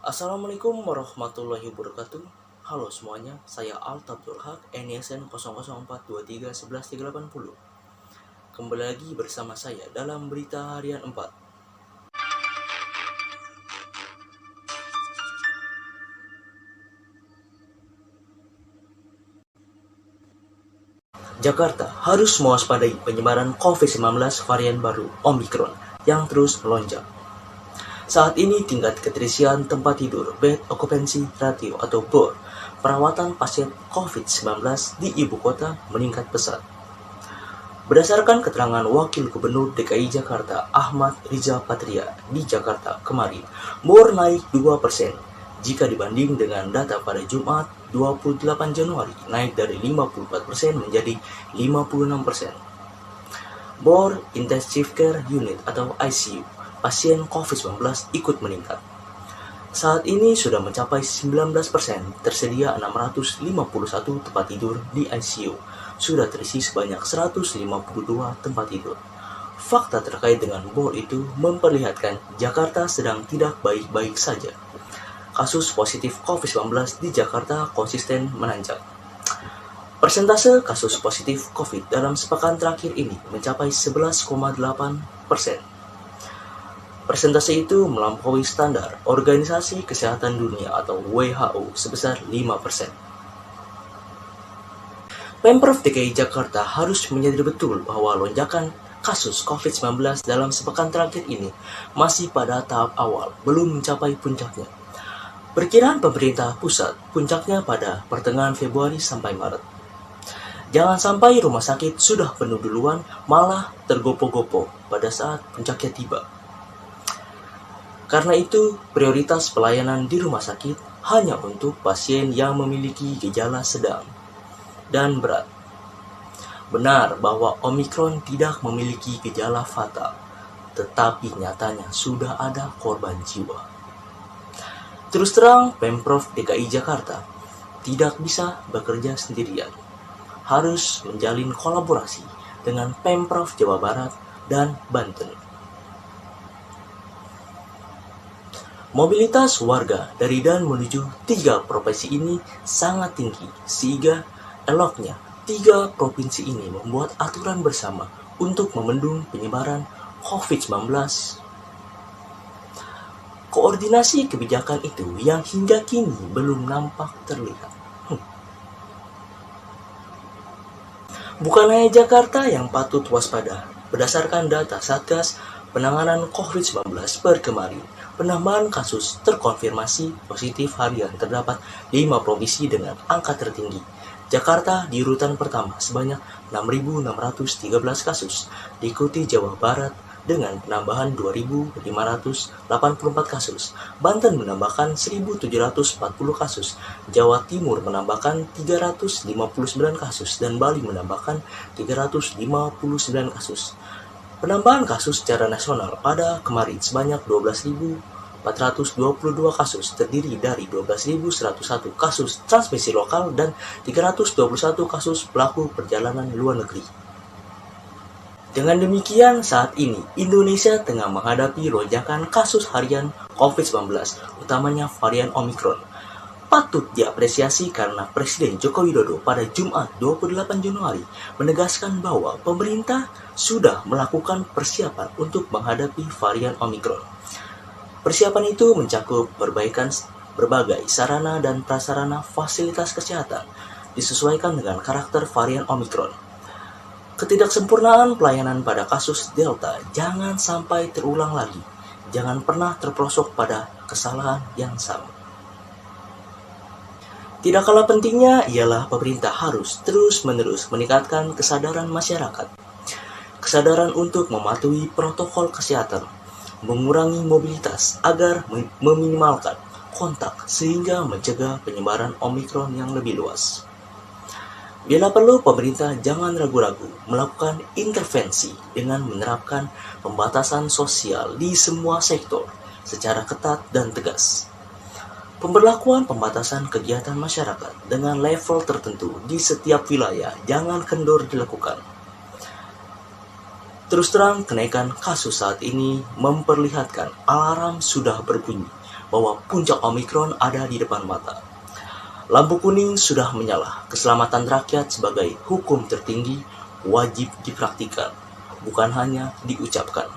Assalamualaikum warahmatullahi wabarakatuh. Halo semuanya, saya Alt Abdul Haq, NISN 004231130. Kembali lagi bersama saya dalam Berita Harian 4. Jakarta harus mewaspadai penyebaran COVID-19 varian baru Omicron yang terus melonjak. Saat ini tingkat keterisian tempat tidur (bed occupancy ratio atau BOR) perawatan pasien COVID-19 di ibu kota meningkat pesat. Berdasarkan keterangan Wakil Gubernur DKI Jakarta Ahmad Riza Patria di Jakarta kemarin, BOR naik 2% jika dibanding dengan data pada Jumat 28 Januari, naik dari 54% menjadi 56%. BOR Intensive Care Unit atau ICU pasien COVID-19 ikut meningkat. Saat ini sudah mencapai 19%, tersedia 651 tempat tidur di ICU, sudah terisi sebanyak 152 tempat tidur. Fakta terkait dengan BOR itu memperlihatkan Jakarta sedang tidak baik-baik saja. Kasus positif COVID-19 di Jakarta konsisten menanjak. Persentase kasus positif COVID dalam sepekan terakhir ini mencapai 11,8%. Persentase itu melampaui standar Organisasi Kesehatan Dunia atau WHO sebesar 5%. Pemprov DKI Jakarta harus menyadari betul bahwa lonjakan kasus COVID-19 dalam sepekan terakhir ini masih pada tahap awal, belum mencapai puncaknya. Perkiraan pemerintah pusat, puncaknya pada pertengahan Februari sampai Maret. Jangan sampai rumah sakit sudah penuh duluan, malah tergopo-gopo pada saat puncaknya tiba. Karena itu, prioritas pelayanan di rumah sakit hanya untuk pasien yang memiliki gejala sedang dan berat. Benar bahwa Omicron tidak memiliki gejala fatal, tetapi nyatanya sudah ada korban jiwa. Terus terang, Pemprov DKI Jakarta tidak bisa bekerja sendirian. Harus menjalin kolaborasi dengan Pemprov Jawa Barat dan Banten. Mobilitas warga dari dan menuju 3 provinsi ini sangat tinggi, sehingga eloknya 3 provinsi ini membuat aturan bersama untuk membendung penyebaran COVID-19. Koordinasi kebijakan itu yang hingga kini belum nampak terlihat. Bukan hanya Jakarta yang patut waspada. Berdasarkan data Satgas Penanganan COVID-19 per kemarin, penambahan kasus terkonfirmasi positif harian terdapat 5 provinsi dengan angka tertinggi. Jakarta di urutan pertama sebanyak 6.613 kasus, diikuti Jawa Barat dengan penambahan 2.584 kasus. Banten menambahkan 1.740 kasus, Jawa Timur menambahkan 359 kasus, dan Bali menambahkan 359 kasus. Penambahan kasus secara nasional pada kemarin sebanyak 12.422 kasus, terdiri dari 12.101 kasus transmisi lokal dan 321 kasus pelaku perjalanan luar negeri. Dengan demikian, saat ini Indonesia tengah menghadapi lonjakan kasus harian COVID-19, utamanya varian Omicron. Patut diapresiasi karena Presiden Joko Widodo pada Jumat 28 Januari menegaskan bahwa pemerintah sudah melakukan persiapan untuk menghadapi varian Omicron. Persiapan itu mencakup perbaikan berbagai sarana dan prasarana fasilitas kesehatan disesuaikan dengan karakter varian Omicron. Ketidaksempurnaan pelayanan pada kasus Delta jangan sampai terulang lagi. Jangan pernah terperosok pada kesalahan yang sama. Tidak kalah pentingnya ialah pemerintah harus terus-menerus meningkatkan kesadaran masyarakat. Kesadaran untuk mematuhi protokol kesehatan, mengurangi mobilitas agar meminimalkan kontak sehingga mencegah penyebaran Omicron yang lebih luas. Bila perlu, pemerintah jangan ragu-ragu melakukan intervensi dengan menerapkan pembatasan sosial di semua sektor secara ketat dan tegas. Pemberlakuan pembatasan kegiatan masyarakat dengan level tertentu di setiap wilayah jangan kendor dilakukan. Terus terang, kenaikan kasus saat ini memperlihatkan alarm sudah berbunyi bahwa puncak Omikron ada di depan mata. Lampu kuning sudah menyala. Keselamatan rakyat sebagai hukum tertinggi wajib dipraktikkan, bukan hanya diucapkan.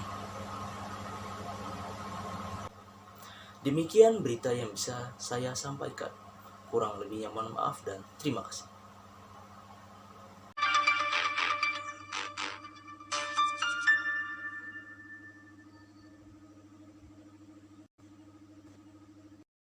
Demikian berita yang bisa saya sampaikan. Kurang lebihnya mohon maaf dan terima kasih.